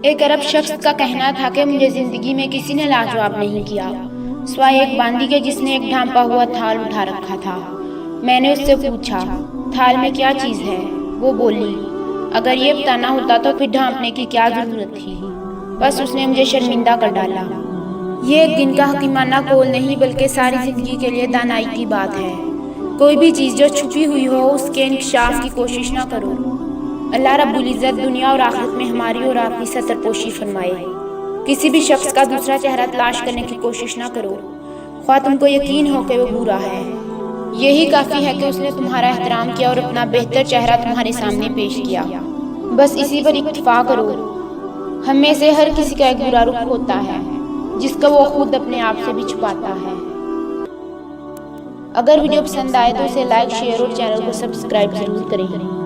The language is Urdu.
ایک عرب شخص کا کہنا تھا کہ مجھے زندگی میں کسی نے لاجواب نہیں کیا سوائے ایک باندی کے جس نے ایک ڈھانپا ہوا تھال اٹھا رکھا تھا۔ میں نے اس سے پوچھا، تھال میں کیا چیز ہے؟ وہ بولی، اگر یہ بتانا ہوتا تو پھر ڈھانپنے کی کیا ضرورت تھی؟ بس اس نے مجھے شرمندہ کر ڈالا۔ یہ ایک دن کا حکیمانہ قول نہیں بلکہ ساری زندگی کے لیے دانائی کی بات ہے۔ کوئی بھی چیز جو چھپی ہوئی ہو اس کے انکشاف کی کوشش نہ کرو۔ اللہ رب العزت دنیا اور آخرت میں ہماری اور آپ کی ستر پوشی فرمائے۔ کسی بھی شخص کا دوسرا چہرہ تلاش کرنے کی کوشش نہ کرو، خواہ تم کو یقین ہو کہ وہ برا ہے۔ یہی کافی ہے کہ اس نے تمہارا احترام کیا اور اپنا بہتر چہرہ تمہارے سامنے پیش کیا۔ بس اسی پر اکتفا کرو۔ ہم میں سے ہر کسی کا ایک برا رخ ہوتا ہے جس کو وہ خود اپنے آپ سے بھی چھپاتا ہے۔ اگر ویڈیو پسند آئے تو اسے لائک، شیئر اور چینل کو سبسکرائب ضرور کریں۔